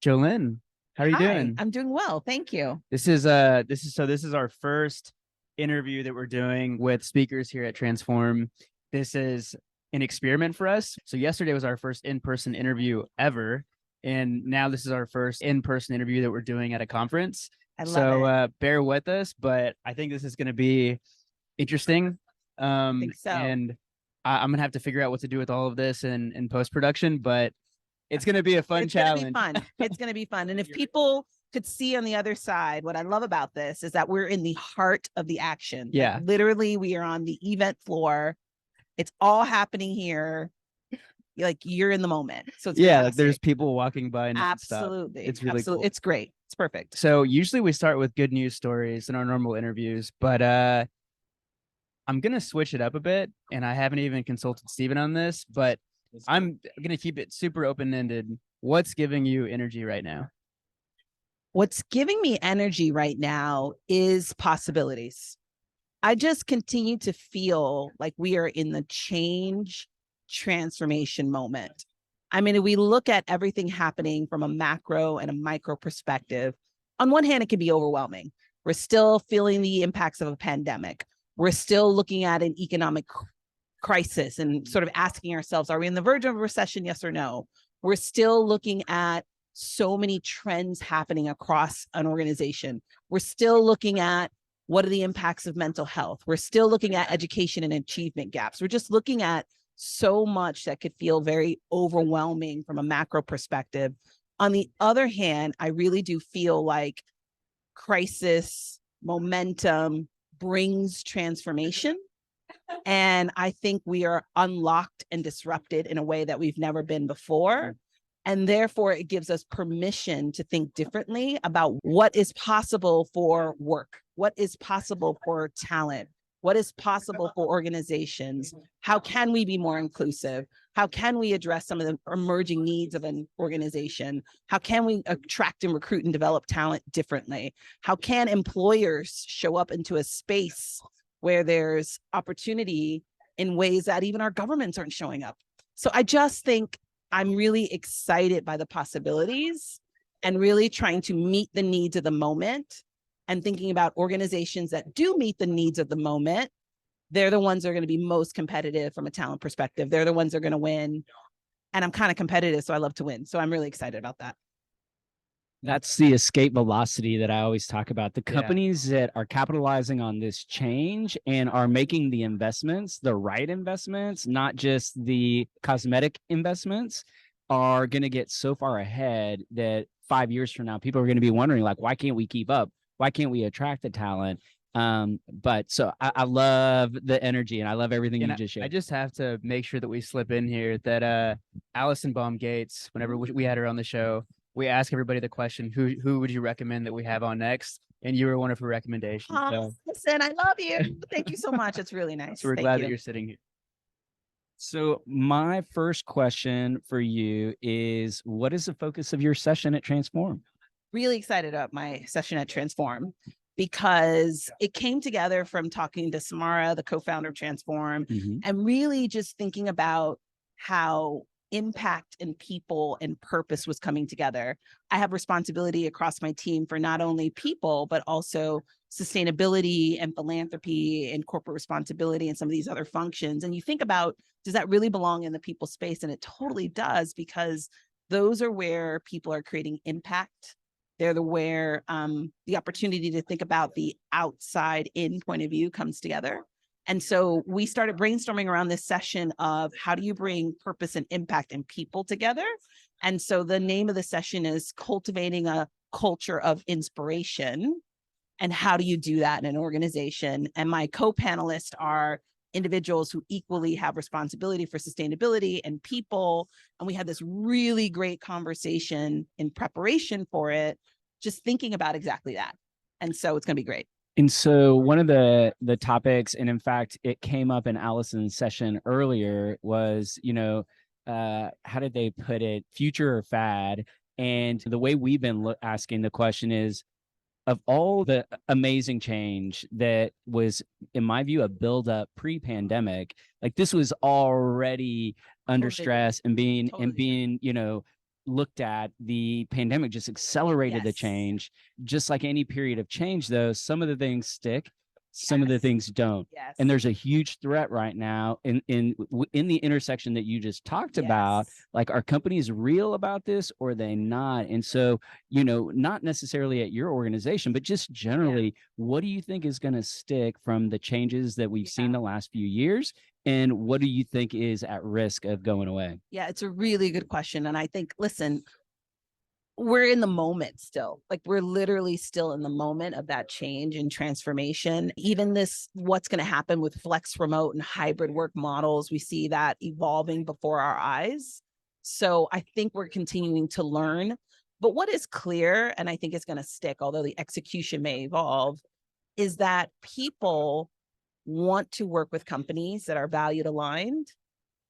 Jolen, how are you Hi, doing? I'm doing well. Thank you. This is our first interview that we're doing with speakers here at Transform. This is an experiment for us. So yesterday was our first in-person interview ever, and now this is our first in-person interview that we're doing at a conference. I love So it. bear with us, but I think this is going to be interesting. I think so. And I'm gonna have to figure out what to do with all of this in post production, but it's gonna be a fun It's going to be challenge. fun. It's going to be fun. And if people could see on the other side, what I love about this is that we're in the heart of the action. Yeah. Like, literally, we are on the event floor. It's all happening here. Like, you're in the moment. So it's Yeah, like fantastic. there's people walking by nonstop. Absolutely. It's really Absolutely. cool. It's great. It's perfect. So usually we start with good news stories in our normal interviews, but I'm gonna switch it up a bit, and I haven't even consulted Steven on this, but I'm gonna keep it super open-ended. What's giving you energy right now? What's giving me energy right now is possibilities. I just continue to feel like we are in the change transformation moment. I mean, if we look at everything happening from a macro and a micro perspective, on one hand, it can be overwhelming. We're still feeling the impacts of a pandemic. We're still looking at an economic crisis and sort of asking ourselves, are we in the verge of a recession? Yes or no? We're still looking at so many trends happening across an organization. We're still looking at what are the impacts of mental health? We're still looking at education and achievement gaps. We're just looking at so much that could feel very overwhelming from a macro perspective. On the other hand, I really do feel like crisis momentum brings transformation. And I think we are unlocked and disrupted in a way that we've never been before. And therefore, it gives us permission to think differently about what is possible for work, what is possible for talent, what is possible for organizations. How can we be more inclusive? How can we address some of the emerging needs of an organization? How can we attract and recruit and develop talent differently? How can employers show up into a space where there's opportunity in ways that even our governments aren't showing up? So I just think I'm really excited by the possibilities and really trying to meet the needs of the moment and thinking about organizations that do meet the needs of the moment. They're the ones that are going to be most competitive from a talent perspective. They're the ones that are going to win. And I'm kind of competitive, so I love to win. So I'm really excited about that. That's the escape velocity that I always talk about. The companies that are capitalizing on this change and are making the investments, the right investments, not just the cosmetic investments, are going to get so far ahead that 5 years from now, people are going to be wondering, like, why can't we keep up? Why can't we attract the talent? But so I love the energy and I love everything you just shared. I just have to make sure that we slip in here that Allison Baum-Gates, whenever we had her on the show, we ask everybody the question, who would you recommend that we have on next? And you were one of her recommendations. So. Listen, I love you. Thank you so much. It's really nice. So we're glad that you're sitting here. So my first question for you is, what is the focus of your session at Transform? Really excited about my session at Transform because it came together from talking to Samara, the co-founder of Transform, and really just thinking about how impact and people and purpose was coming together. I have responsibility across my team for not only people, but also sustainability and philanthropy and corporate responsibility and some of these other functions. And you think about, does that really belong in the people space? And it totally does, because those are where people are creating impact. They're where the opportunity to think about the outside in point of view comes together. And so we started brainstorming around this session of how do you bring purpose and impact and people together? And so the name of the session is Cultivating a Culture of Inspiration. And how do you do that in an organization? And my co-panelists are individuals who equally have responsibility for sustainability and people. And we had this really great conversation in preparation for it, just thinking about exactly that. And so it's going to be great. And so one of the topics, and in fact, it came up in Allison's session earlier, was, how did they put it? Future or fad? And the way we've been asking the question is, of all the amazing change that was, in my view, a buildup pre-pandemic, like this was already under stress and being, looked at, the pandemic just accelerated the Yes. change. Just like any period of change, though, some of the things stick, some of the Yes. things don't. Yes. And there's a huge threat right now in the intersection that you just talked about. Yes. Like, are companies real about this or are they not? And so, not necessarily at your organization, but just generally, what do you think is going to stick from the changes that we've seen the last few years? And what do you think is at risk of going away? Yeah, it's a really good question. And I think, listen, we're in the moment still. Like, we're literally still in the moment of that change and transformation. Even this, what's going to happen with flex remote and hybrid work models, we see that evolving before our eyes. So I think we're continuing to learn. But what is clear, and I think it's going to stick, although the execution may evolve, is that people want to work with companies that are valued aligned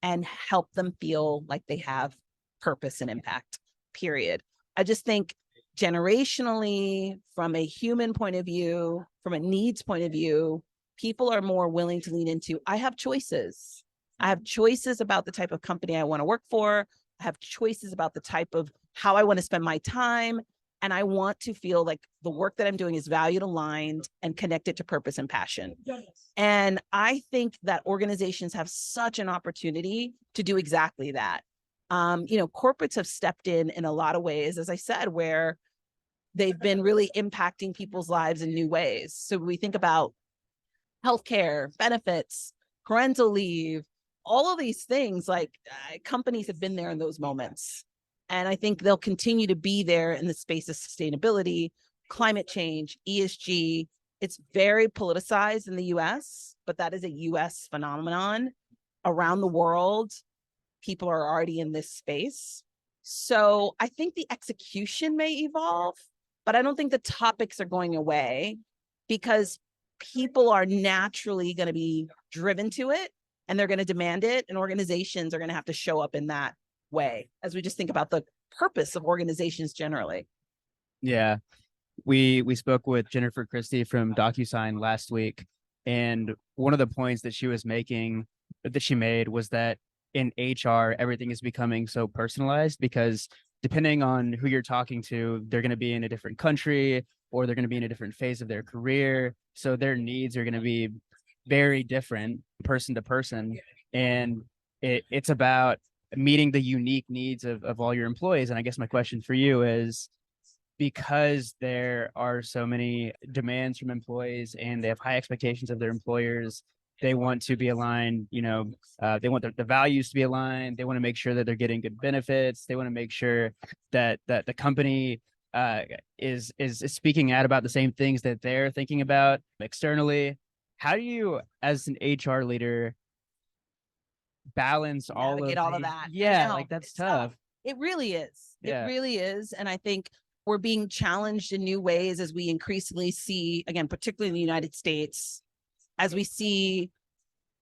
and help them feel like they have purpose and impact, period. I just think generationally, from a human point of view, from a needs point of view, people are more willing to lean into, I have choices. I have choices about the type of company I want to work for. I have choices about the type of how I want to spend my time. And I want to feel like the work that I'm doing is valued aligned and connected to purpose and passion. Yes. And I think that organizations have such an opportunity to do exactly that. Corporates have stepped in a lot of ways, as I said, where they've been really impacting people's lives in new ways. So we think about healthcare, benefits, parental leave, all of these things, like companies have been there in those moments. And I think they'll continue to be there in the space of sustainability, climate change, ESG. It's very politicized in the US, but that is a US phenomenon. Around the world, people are already in this space. So I think the execution may evolve, but I don't think the topics are going away, because people are naturally going to be driven to it and they're going to demand it. And organizations are going to have to show up in that way as we just think about the purpose of organizations generally. Yeah. We spoke with Jennifer Christie from DocuSign last week. And one of the points that she made was that in HR, everything is becoming so personalized, because depending on who you're talking to, they're going to be in a different country or they're going to be in a different phase of their career. So their needs are going to be very different person to person. And it's about meeting the unique needs of all your employees. And I guess my question for you is, because there are so many demands from employees and they have high expectations of their employers, they want to be aligned, they want the values to be aligned. They want to make sure that they're getting good benefits. They want to make sure that the company is speaking out about the same things that they're thinking about externally. How do you, as an HR leader, balance all of that? Yeah, like that's tough. It really is. Yeah. It really is. And I think we're being challenged in new ways as we increasingly see, again, particularly in the United States, as we see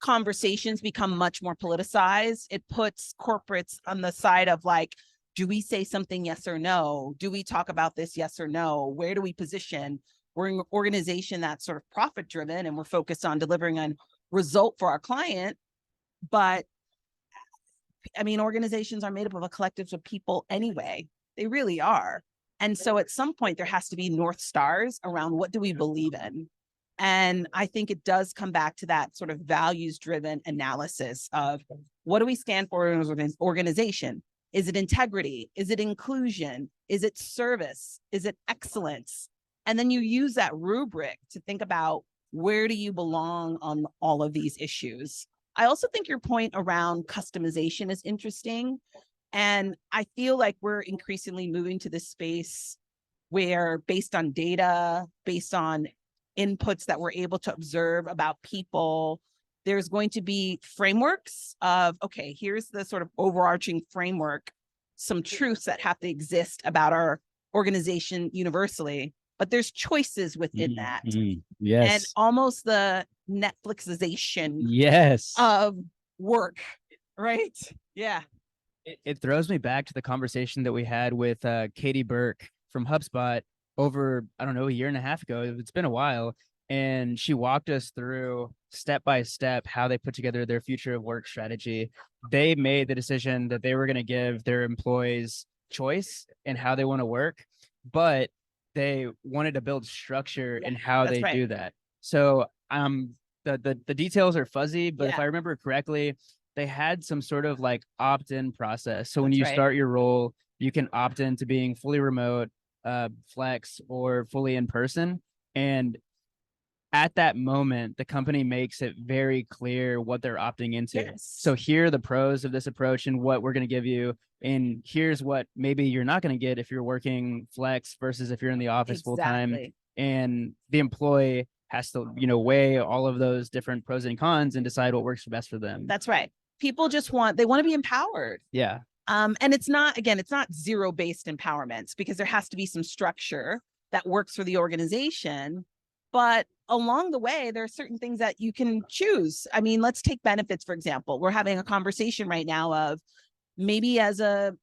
conversations become much more politicized. It puts corporates on the side of like, do we say something yes or no? Do we talk about this yes or no? Where do we position? We're an organization that's sort of profit driven and we're focused on delivering a result for our client. But I mean, organizations are made up of a collective of people anyway. They really are. And so at some point there has to be North Stars around what do we believe in? And I think it does come back to that sort of values driven analysis of what do we stand for as an organization? Is it integrity? Is it inclusion? Is it service? Is it excellence? And then you use that rubric to think about where do you belong on all of these issues. I also think your point around customization is interesting. And I feel like we're increasingly moving to this space where, based on data, based on inputs that we're able to observe about people, there's going to be frameworks of, okay, here's the sort of overarching framework, some truths that have to exist about our organization universally, but there's choices within that. Yes. And almost the Netflixization yes. of work, right? Yeah. It throws me back to the conversation that we had with Katie Burke from HubSpot over, I don't know, a year and a half ago. It's been a while. And she walked us through step by step how they put together their future of work strategy. They made the decision that they were going to give their employees choice in how they want to work, but they wanted to build structure in how they do that. So the details are fuzzy, but if I remember correctly, they had some sort of like opt-in process. So when you start your role, you can opt into being fully remote, flex, or fully in person. And at that moment, the company makes it very clear what they're opting into. So here are the pros of this approach and what we're going to give you. And here's what maybe you're not going to get if you're working flex versus if you're in the office full time. And the employee has to, weigh all of those different pros and cons and decide what works best for them. That's right. People just they want to be empowered. Yeah. And it's not zero-based empowerment, because there has to be some structure that works for the organization. But along the way, there are certain things that you can choose. I mean, let's take benefits, for example. We're having a conversation right now of maybe as a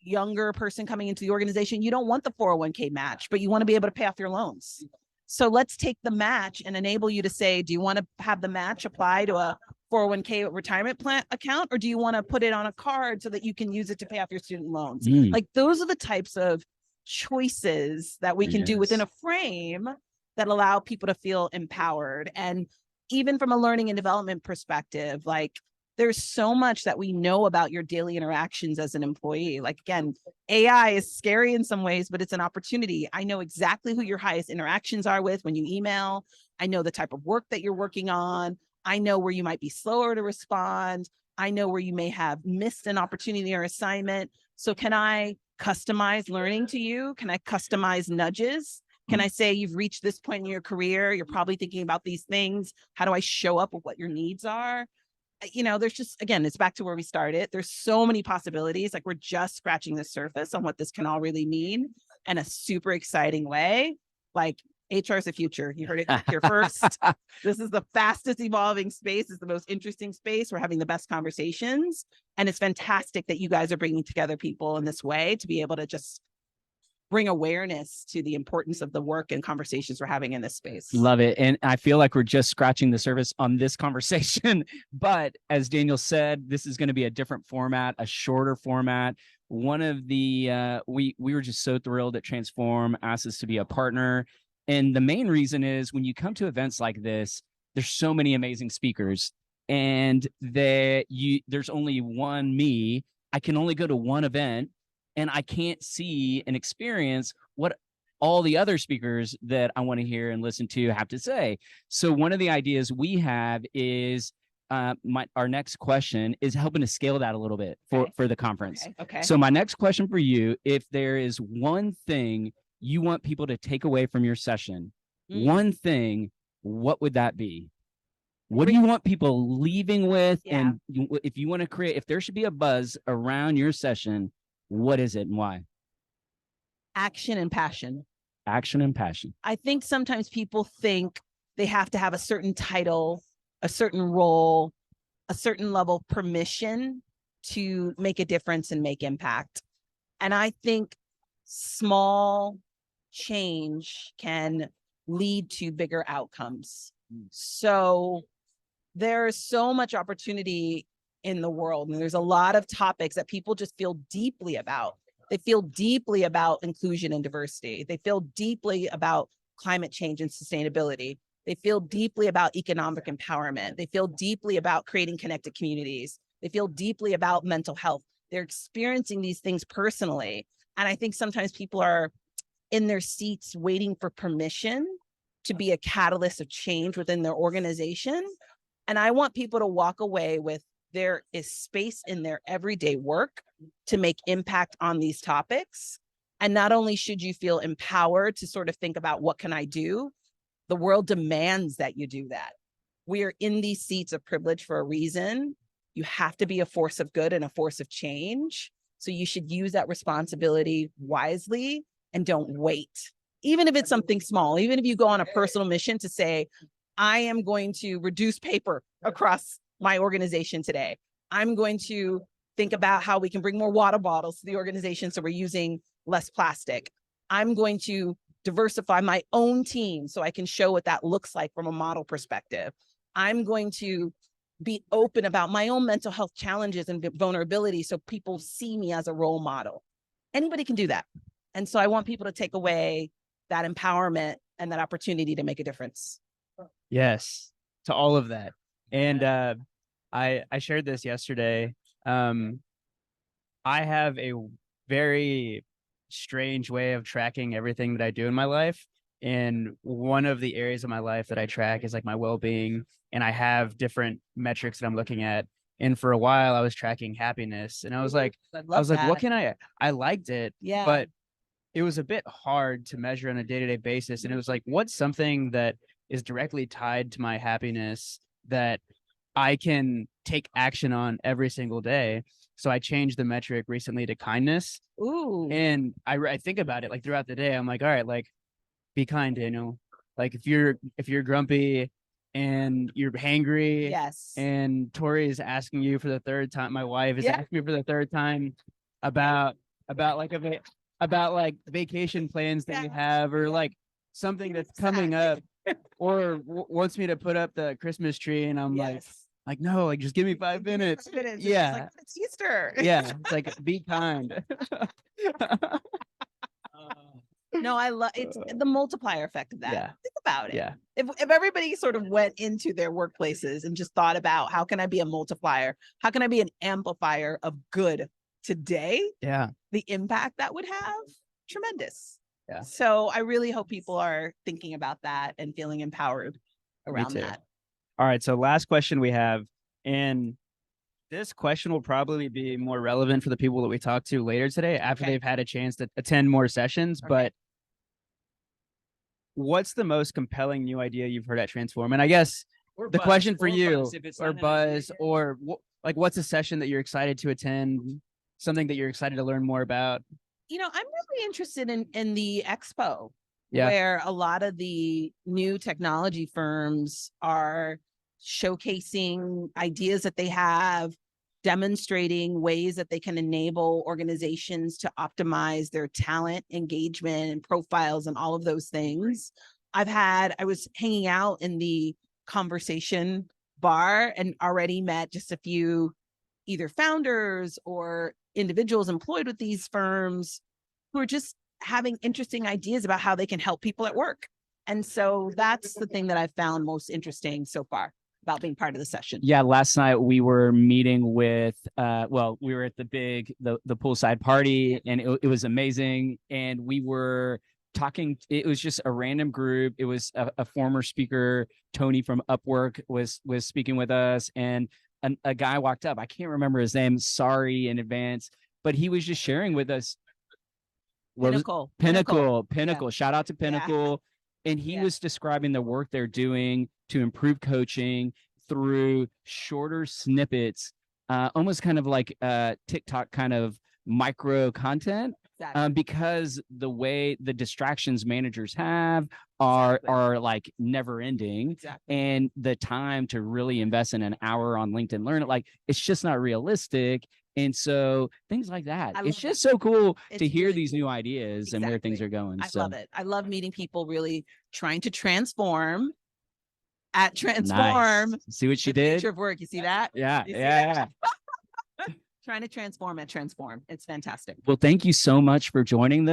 younger person coming into the organization, you don't want the 401k match, but you want to be able to pay off your loans. So let's take the match and enable you to say, do you want to have the match apply to a 401k retirement plan account, or do you want to put it on a card so that you can use it to pay off your student loans? Like, those are the types of choices that we can do within a frame that allow people to feel empowered. And even from a learning and development perspective, like, there's so much that we know about your daily interactions as an employee. Like, again, AI is scary in some ways, but it's an opportunity. I know exactly who your highest interactions are with when you email. I know the type of work that you're working on. I know where you might be slower to respond. I know where you may have missed an opportunity or assignment. So can I customize learning to you? Can I customize nudges? Can I say, you've reached this point in your career, you're probably thinking about these things. How do I show up with what your needs are? There's just, again, it's back to where we started. There's so many possibilities. Like, we're just scratching the surface on what this can all really mean in a super exciting way. Like, HR is the future. You heard it here first. This is the fastest evolving space. It's the most interesting space. We're having the best conversations. And it's fantastic that you guys are bringing together people in this way to be able to just bring awareness to the importance of the work and conversations we're having in this space. Love it. And I feel like we're just scratching the surface on this conversation. But as Daniel said, this is going to be a different format, a shorter format. One of the, we were just so thrilled that Transform asked us to be a partner. And the main reason is, when you come to events like this, there's so many amazing speakers, and there's only one me. I can only go to one event, and I can't see and experience what all the other speakers that I want to hear and listen to have to say. So one of the ideas we have is our next question is helping to scale that a little bit for the conference. Okay. So my next question for you, if there is one thing you want people to take away from your session, one thing, what would that be? What do you want people leaving with? And if you want to create, if there should be a buzz around your session, what is it and why? Action and passion. Action and passion. I think sometimes people think they have to have a certain title, a certain role, a certain level of permission to make a difference and make impact. And I think small change can lead to bigger outcomes. So there's so much opportunity in the world, and there's a lot of topics that people just feel deeply about. They feel deeply about inclusion and diversity. They feel deeply about climate change and sustainability. They feel deeply about economic empowerment. They feel deeply about creating connected communities. They feel deeply about mental health. They're experiencing these things personally. And I think sometimes people are in their seats waiting for permission to be a catalyst of change within their organization. And I want people to walk away with, there is space in their everyday work to make impact on these topics. And not only should you feel empowered to sort of think about, what can I do? The world demands that you do that. We are in these seats of privilege for a reason. You have to be a force of good and a force of change. So you should use that responsibility wisely and don't wait. Even if it's something small, even if you go on a personal mission to say, I am going to reduce paper across my organization today. I'm going to think about how we can bring more water bottles to the organization so we're using less plastic. I'm going to diversify my own team so I can show what that looks like from a model perspective. I'm going to be open about my own mental health challenges and vulnerability so people see me as a role model. anybody can do that. And so I want people to take away that empowerment and that opportunity to make a difference. Yes, to all of that. And I shared this yesterday. I have a very strange way of tracking everything that I do in my life. And one of the areas of my life that I track is like my well-being. And I have different metrics that I'm looking at. And for a while I was tracking happiness. And I was like, what can I liked it, Yeah. but it was a bit hard to measure on a day-to-day basis. And it was like, what's something that is directly tied to my happiness that I can take action on every single day? So I changed the metric recently to kindness. Ooh. And I think about it like throughout the day. I'm like, all right, like be kind, Daniel. Like if you're grumpy and you're hangry, Yes. and Tori is asking you for the third time, my wife is asking me for the third time about like vacation plans that you have, or like something that's coming up, or wants me to put up the Christmas tree, and I'm like, no, like just give me 5 minutes. 5 minutes. Yeah. It's like, it's Easter. Yeah. It's like, be kind. No, I love it's the multiplier effect of that. Yeah. Think about it. Yeah. If everybody sort of went into their workplaces and just thought about how can I be a multiplier? How can I be an amplifier of good today? Yeah. The impact that would have, tremendous. Yeah. So I really hope people are thinking about that and feeling empowered around that. All right. So last question we have, and this question will probably be more relevant for the people that we talk to later today after they've had a chance to attend more sessions. But what's the most compelling new idea you've heard at Transform? And I guess the question for you, or Buzz, or like, what's a session that you're excited to attend? Something that you're excited to learn more about? You know, I'm really interested in the expo, Yeah. where a lot of the new technology firms are showcasing ideas that they have, demonstrating ways that they can enable organizations to optimize their talent engagement and profiles and all of those things. I was hanging out in the conversation bar and already met just a few either founders or individuals employed with these firms who are just having interesting ideas about how they can help people at work. And so that's the thing that I've found most interesting so far about being part of the session. Yeah, last night we were meeting with we were at the poolside party, and it was amazing. And we were talking, it was just a random group. It was a former speaker, Tony from Upwork was speaking with us, and a guy walked up. I can't remember his name, sorry in advance, but he was just sharing with us. Pinnacle. Yeah. Shout out to Pinnacle. Yeah. And he was describing the work they're doing to improve coaching through shorter snippets, almost kind of like TikTok kind of micro content. Exactly. Because the way the distractions managers have are like never ending. Exactly. And the time to really invest in an hour on LinkedIn Learn it, like it's just not realistic. And so things like that. It's just so cool to hear these new ideas and where things are going. I love it. I love meeting people really trying to transform at Transform. Nice. See what she did? Future of work. You see that? Yeah. Yeah. Trying to transform at Transform. It's fantastic. Well, thank you so much for joining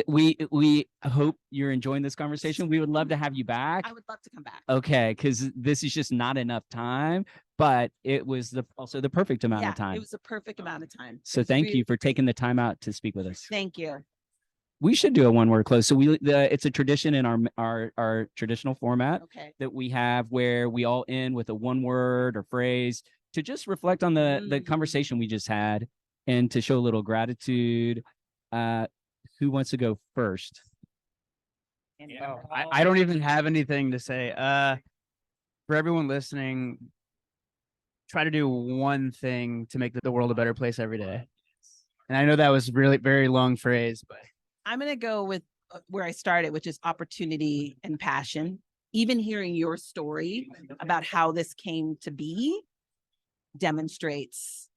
we hope you're enjoying this conversation. We would love to have you back. I would love to come back. Okay, because this is just not enough time, but it was also the perfect amount of time. It was the perfect amount of time. So thank you for taking the time out to speak with us. Thank you. We should do a one-word close. So it's a tradition in our traditional format that we have, where we all end with a one word or phrase to just reflect on the conversation we just had and to show a little gratitude. Who wants to go first? I don't even have anything to say. For everyone listening, try to do one thing to make the world a better place every day. And I know that was really very long phrase, but I'm going to go with where I started, which is opportunity and passion. Even hearing your story about how this came to be demonstrates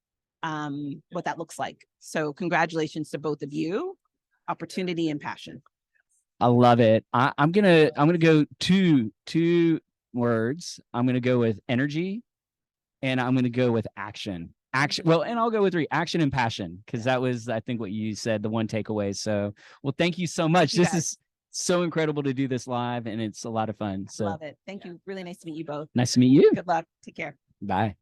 what that looks like. So congratulations to both of you. Opportunity and passion. I love it. I'm gonna go two words. I'm gonna go with energy, and I'm gonna go with action. action. Well, and I'll go with 3, action and passion, because that was, I think, what you said, the one takeaway. So, well, thank you so much. This is so incredible to do this live, and it's a lot of fun. So Love it. Thank you. Really nice to meet you both. nice to meet you. Good luck. Take care. Bye.